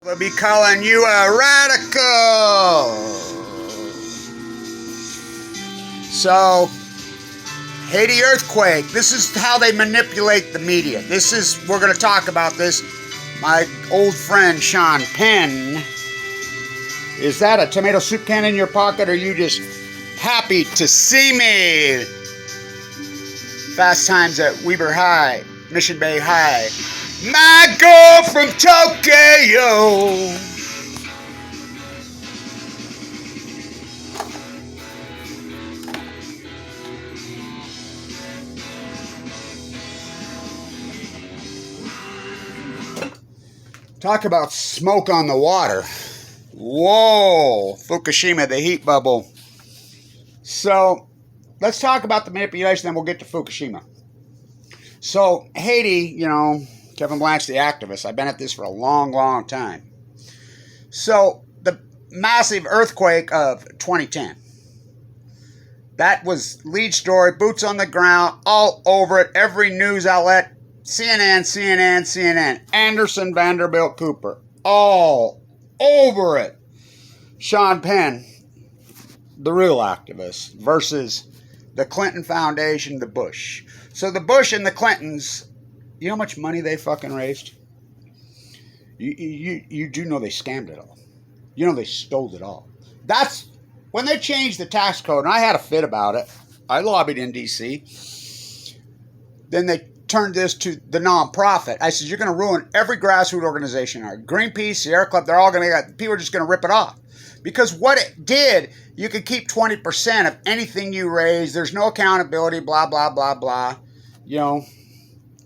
We'll be calling you a radical. So, Haiti earthquake. This is how they manipulate the media. We're going to talk about this. My old friend Sean Penn. Is that a tomato soup can in your pocket, or are you just happy to see me? Fast times at Weber High, Mission Bay High. My girl from Tokyo. Talk about smoke on the water. Whoa, Fukushima, the heat bubble. So, let's talk about the manipulation, then we'll get to Fukushima. So, Haiti, Kevin Blanch, the activist. I've been at this for a long, long time. So, the massive earthquake of 2010. That was lead story, boots on the ground, all over it, every news outlet, CNN, Anderson, Vanderbilt, Cooper, all over it. Sean Penn, the real activist, versus the Clinton Foundation, the Bush. So the Bush and the Clintons, you know how much money they fucking raised? You do know they scammed it all. You know they stole it all. That's when they changed the tax code, and I had a fit about it. I lobbied in D.C. Then they turned this to the nonprofit. I said, you're going to ruin every grassroots organization. Greenpeace, Sierra Club, they're all going to, people are just going to rip it off. Because what it did, you could keep 20% of anything you raise. There's no accountability, blah, blah, blah, blah.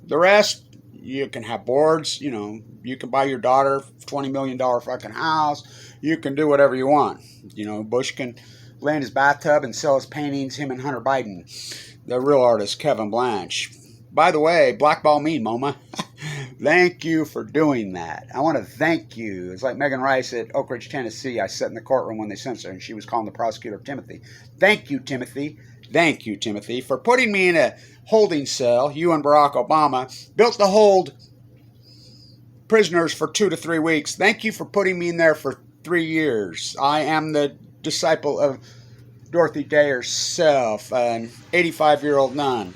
The rest, you can have boards, you can buy your daughter a $20 million fucking house. You can do whatever you want. Bush can lay in his bathtub and sell his paintings, him and Hunter Biden. The real artist, Kevin Blanch. By the way, blackball me, MoMA. Thank you for doing that. I want to thank you. It's like Megan Rice at Oak Ridge, Tennessee. I sat in the courtroom when they censored her, and she was calling the prosecutor Timothy. Thank you, Timothy. Thank you, Timothy, for putting me in a holding cell. You and Barack Obama built to hold prisoners for 2 to 3 weeks. Thank you for putting me in there for 3 years. I am the disciple of Dorothy Day herself, an 85-year-old nun.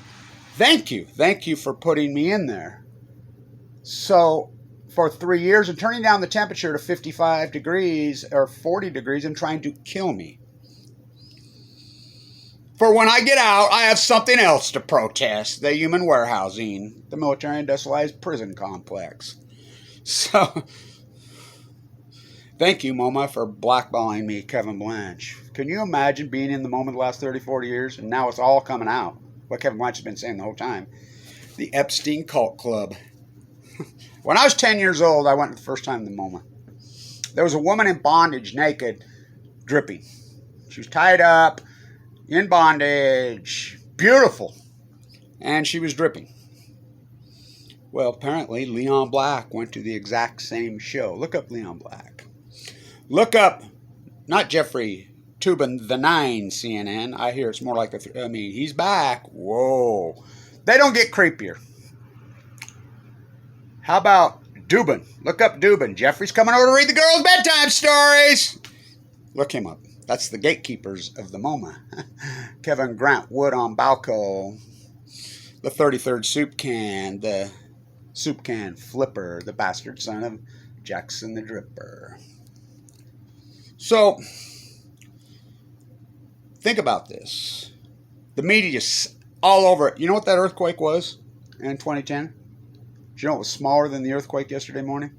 Thank you. Thank you for putting me in there. So, for 3 years and turning down the temperature to 55 degrees or 40 degrees and trying to kill me. For when I get out, I have something else to protest. The human warehousing. The military industrialized prison complex. So, thank you, MoMA, for blackballing me, Kevin Blanch. Can you imagine being in the moment the last 30, 40 years? And now it's all coming out. What Kevin Blanch has been saying the whole time. The Epstein Cult Club. When I was 10 years old, I went the first time to the MoMA. There was a woman in bondage, naked, dripping. She was tied up, in bondage, beautiful. And she was dripping. Well, apparently, Leon Black went to the exact same show. Look up Leon Black. Look up, not Jeffrey Toobin, the 9 CNN. I hear it's more like he's back. Whoa. They don't get creepier. How about Dubin? Look up Dubin. Jeffrey's coming over to read the girls' bedtime stories. Look him up. That's the gatekeepers of the MoMA. Kevin Grant Wood on Balco. The 33rd soup can. The soup can flipper. The bastard son of Jackson the Dripper. So, think about this. The media's all over it. You know what that earthquake was in 2010? Do you know it was smaller than the earthquake yesterday morning?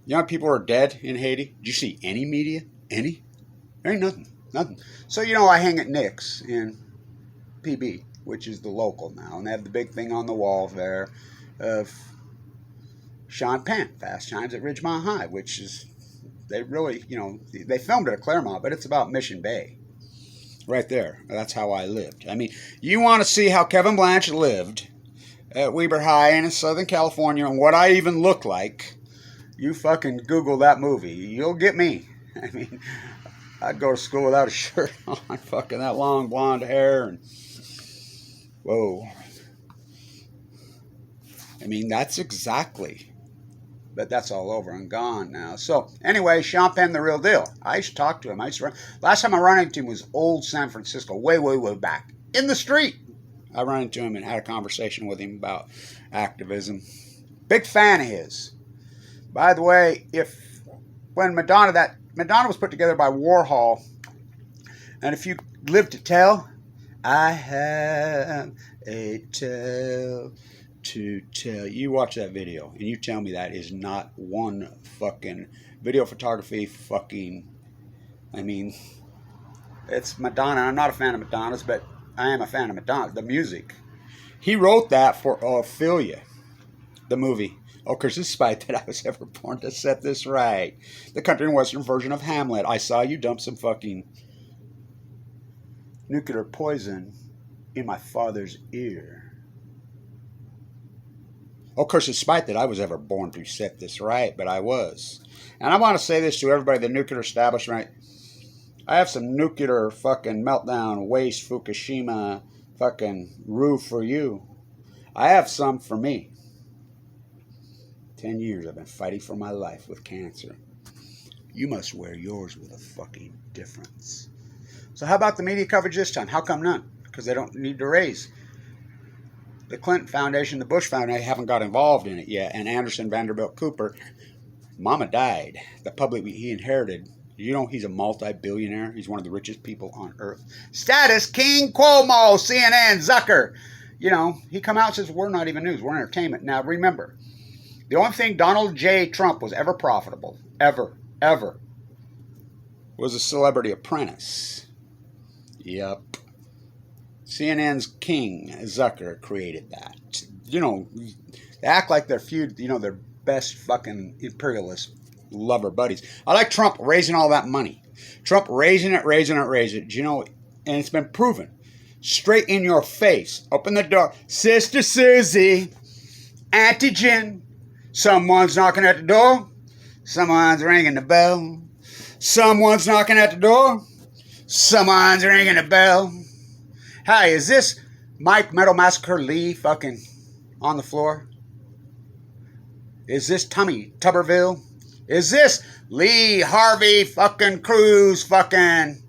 You know how people are dead in Haiti? Did you see any media? Any? There ain't nothing. Nothing. So, I hang at Nick's in PB, which is the local now. And they have the big thing on the wall there of Sean Penn, Fast Times at Ridgemont High, which is, they really, they filmed it at Claremont, but it's about Mission Bay. Right there. That's how I lived. You want to see how Kevin Blanch lived at Weber High in Southern California and what I even look like, you fucking Google that movie. You'll get me. I'd go to school without a shirt on, fucking that long blonde hair, and whoa. That's exactly But that's all over and gone now. So anyway, Sean Penn, the real deal. I used to talk to him. Last time I ran into him was old San Francisco, way, way, way back. In the street. I ran into him and had a conversation with him about activism. Big fan of his. By the way, when Madonna was put together by Warhol, and if you live to tell, I have a tale to tell. You watch that video and you tell me that is not one fucking video photography fucking, I mean, it's Madonna. I'm not a fan of Madonna's, but I am a fan of Madonna, the music. He wrote that for Ophelia, the movie. Oh, curse despite that I was ever born to set this right. The country and western version of Hamlet. I saw you dump some fucking nuclear poison in my father's ear. Oh, curse despite that I was ever born to set this right, but I was. And I want to say this to everybody, the nuclear establishment. I have some nuclear fucking meltdown, waste, Fukushima fucking rue for you. I have some for me. 10 years I've been fighting for my life with cancer. You must wear yours with a fucking difference. So how about the media coverage this time? How come none? Because they don't need to raise. The Clinton Foundation, the Bush Foundation haven't got involved in it yet. And Anderson Vanderbilt Cooper, mama died. The public he inherited. You know he's a multi-billionaire. He's one of the richest people on earth. Status King Cuomo, CNN, Zucker. You know, he come out and says, we're not even news, we're entertainment. Now remember, the only thing Donald J. Trump was ever profitable, ever, was a Celebrity Apprentice. Yep. CNN's King Zucker created that. You know, they act like they're their best fucking imperialist lover buddies. I like Trump raising all that money. Trump raising it. You know, and it's been proven. Straight in your face. Open the door. Sister Susie. Auntie Jen. Someone's knocking at the door. Someone's ringing the bell. Someone's knocking at the door. Someone's ringing the bell. Hi, is this Mike Metal Massacre Lee fucking on the floor? Is this Tommy Tuberville? Is this Lee Harvey fucking Cruz fucking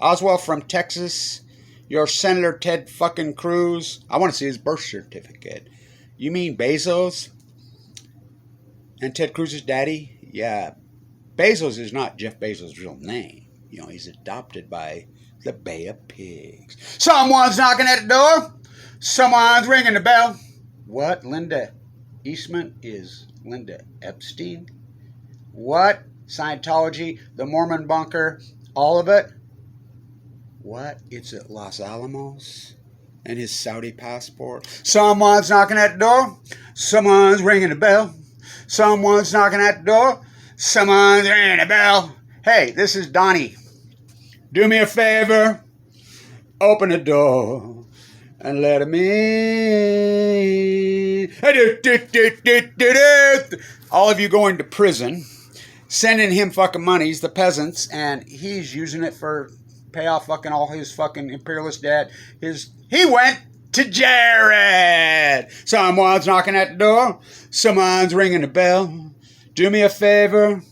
Oswald from Texas? Your Senator Ted fucking Cruz? I want to see his birth certificate. You mean Bezos? And Ted Cruz's daddy? Yeah. Bezos is not Jeff Bezos' real name. You know, he's adopted by the Bay of Pigs. Someone's knocking at the door. Someone's ringing the bell. What? Linda Eastman is Linda Epstein? What? Scientology, the Mormon bunker, all of it? What? It's at Los Alamos? And his Saudi passport? Someone's knocking at the door. Someone's ringing the bell. Someone's knocking at the door. Someone's ringing the bell. Hey, this is Donnie. Do me a favor. Open the door and let him in. All of you going to prison, sending him fucking monies, the peasants, and he's using it for pay off fucking all his fucking imperialist debt. He went to Jared. Someone's knocking at the door. Someone's ringing the bell. Do me a favor.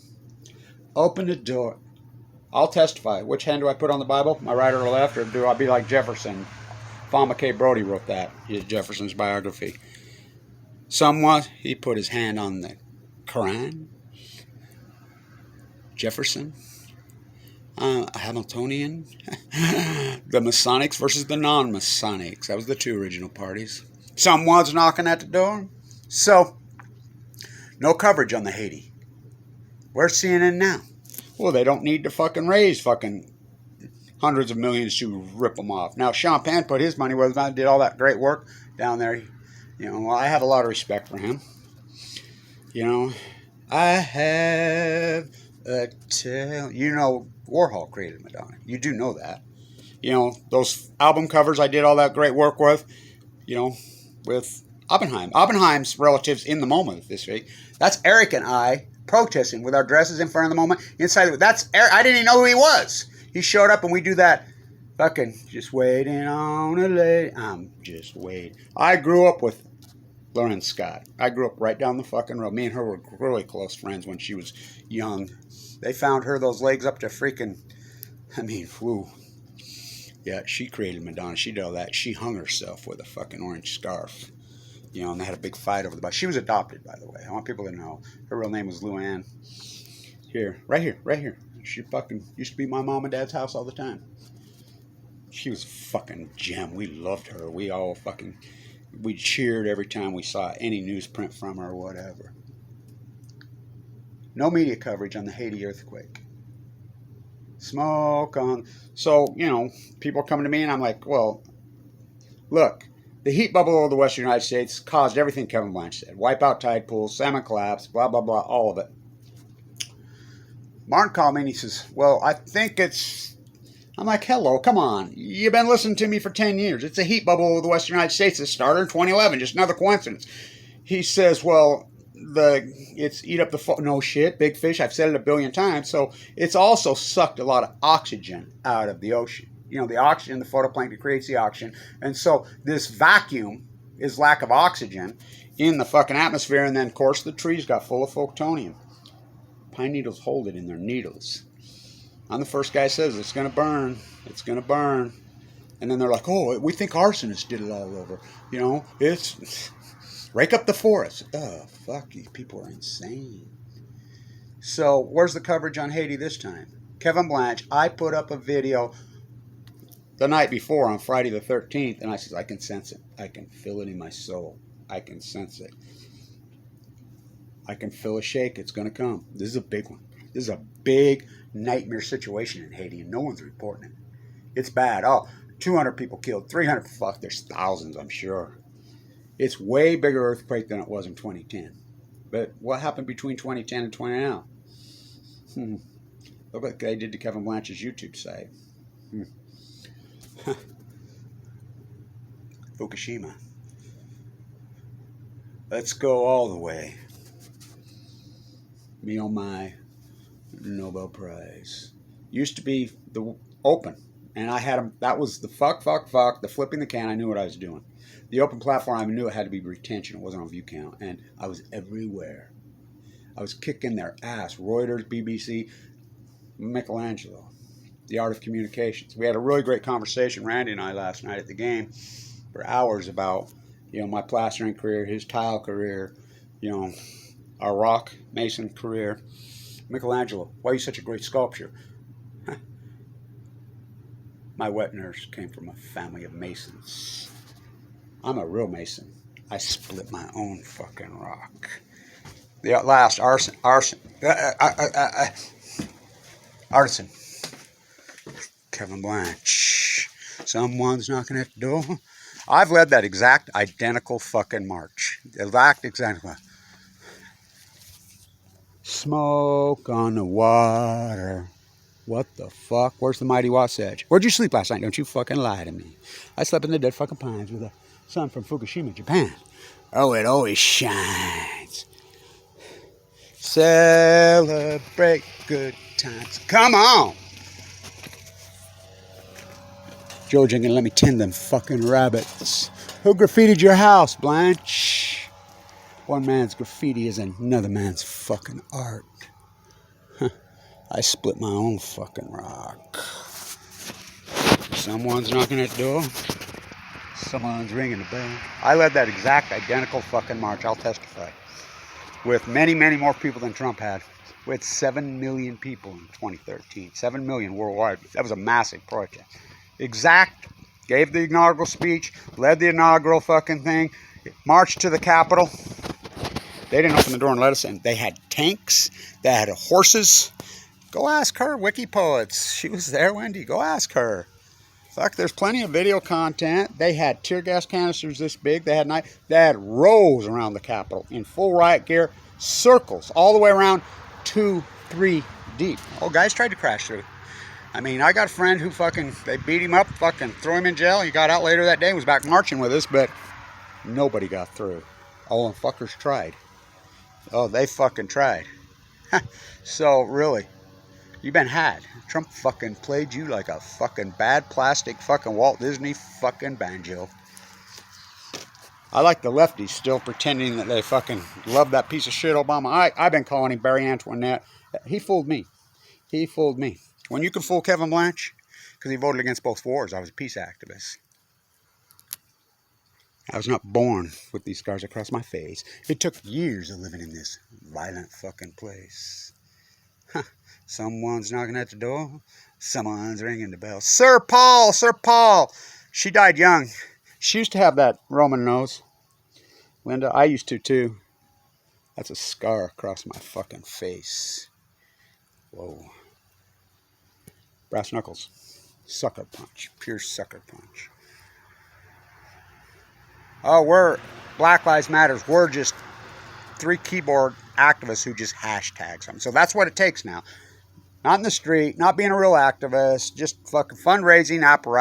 Open the door. I'll testify. Which hand do I put on the Bible? My right or left? Or do I be like Jefferson? Falma K. Brody wrote that. His Jefferson's biography. Someone, he put his hand on the Quran. Jefferson. Hamiltonian. The Masonics versus the non-Masonics. That was the two original parties. Someone's knocking at the door. So, no coverage on the Haiti. Where's CNN now? Well, they don't need to fucking raise fucking hundreds of millions to rip them off. Now, Sean Penn put his money where his mouth, did all that great work down there. You know, well, I have a lot of respect for him. You know, I have a tale. You know, Warhol created Madonna. You do know that. You know, those album covers I did all that great work with, you know, with Oppenheim. Oppenheim's relatives in the moment this week. That's Eric and I protesting with our dresses in front of the moment. Inside, that's Eric. I didn't even know who he was. He showed up and we do that fucking just waiting on a lady. I'm just waiting. I grew up with Lauren Scott. I grew up right down the fucking road. Me and her were really close friends when she was young. They found her those legs up to freaking, I mean, whoo. Yeah, she created Madonna. She did all that. She hung herself with a fucking orange scarf. You know, and they had a big fight over the body. She was adopted, by the way. I want people to know. Her real name was Luann. Here, right here, right here. She fucking used to be my mom and dad's house all the time. She was a fucking gem. We loved her. We all fucking, we cheered every time we saw any newsprint from her or whatever. No media coverage on the Haiti earthquake. Smoke on. So, you know, people are coming to me and I'm like, well, look, the heat bubble over the western United States caused everything Kevin Blanch said. Wipe out tide pools, salmon collapse, blah, blah, blah, all of it. Martin called me and he says, well, I think it's... I'm like, hello, come on. You've been listening to me for 10 years. It's a heat bubble over the western United States that started in 2011. Just another coincidence. He says, well, it's eat up the... No shit, big fish. I've said it a billion times. So it's also sucked a lot of oxygen out of the ocean. You know, the oxygen, the photoplankton creates the oxygen. And so this vacuum is lack of oxygen in the fucking atmosphere. And then, of course, the trees got full of photonium. Pine needles hold it in their needles. I'm the first guy who says it's going to burn. It's going to burn. And then they're like, oh, we think arsonists did it all over. You know, it's... Rake up the forest. Oh, fuck, these people are insane. So, where's the coverage on Haiti this time? Kevin Blanch, I put up a video the night before on Friday the 13th, and I said, I can sense it. I can feel it in my soul. I can sense it. I can feel a shake. It's going to come. This is a big one. This is a big nightmare situation in Haiti, and no one's reporting it. It's bad. Oh, 200 people killed, 300. Fuck, there's thousands, I'm sure. It's way bigger earthquake than it was in 2010. But what happened between 2010 and 20 now? Look what they did to Kevin Blanch's YouTube site. Fukushima. Let's go all the way. Me on my Nobel Prize. Used to be the open. And I had them, that was the fuck, the flipping the can. I knew what I was doing. The open platform, I knew it had to be retention. It wasn't on view count. And I was everywhere. I was kicking their ass. Reuters, BBC, Michelangelo. The Art of Communications. We had a really great conversation, Randy and I, last night at the game for hours about, you know, my plastering career, his tile career, you know, our rock mason career. Michelangelo, why are you such a great sculptor? My wet nurse came from a family of masons. I'm a real mason. I split my own fucking rock. The last artisan. Kevin Blanch. Someone's knocking at the door. I've led that exact identical fucking march. Exactly. Smoke on the water. What the fuck? Where's the mighty Wasatch? Where'd you sleep last night? Don't you fucking lie to me. I slept in the dead fucking pines with the sun from Fukushima, Japan. Oh, it always shines. Celebrate good times. Come on. George ain't gonna let me tend them fucking rabbits. Who graffitied your house, Blanche? One man's graffiti is another man's fucking art. I split my own fucking rock. Someone's knocking at the door. Someone's ringing the bell. I led that exact identical fucking march, I'll testify. With many, many more people than Trump had. We had 7 million people in 2013. 7 million worldwide. That was a massive project. Exact. Gave the inaugural speech. Led the inaugural fucking thing. Marched to the Capitol. They didn't open the door and let us in. They had tanks. They had horses. Go ask her, Wiki Poets. She was there, Wendy. Go ask her. Fuck, there's plenty of video content. They had tear gas canisters this big. They had rows around the Capitol in full riot gear. Circles all the way around, 2, 3 deep. Oh, guys tried to crash through. I mean, I got a friend who they beat him up, fucking threw him in jail. He got out later that day and was back marching with us, but nobody got through. All the fuckers tried. Oh, they fucking tried. So, really, you've been had. Trump fucking played you like a fucking bad plastic fucking Walt Disney fucking banjo. I like the lefties still pretending that they fucking love that piece of shit Obama. I've been calling him Barry Antoinette. He fooled me. He fooled me. When you can fool Kevin Blanch, because he voted against both wars, I was a peace activist. I was not born with these scars across my face. It took years of living in this violent fucking place. Huh. Someone's knocking at the door. Someone's ringing the bell. Sir Paul! Sir Paul! She died young. She used to have that Roman nose. Linda, I used to too. That's a scar across my fucking face. Whoa. Brass knuckles. Sucker punch. Pure sucker punch. Oh, we're Black Lives Matters. We're just 3 keyboard activists who just hashtag something. So that's what it takes now. Not in the street, not being a real activist, just fucking fundraising apparatus.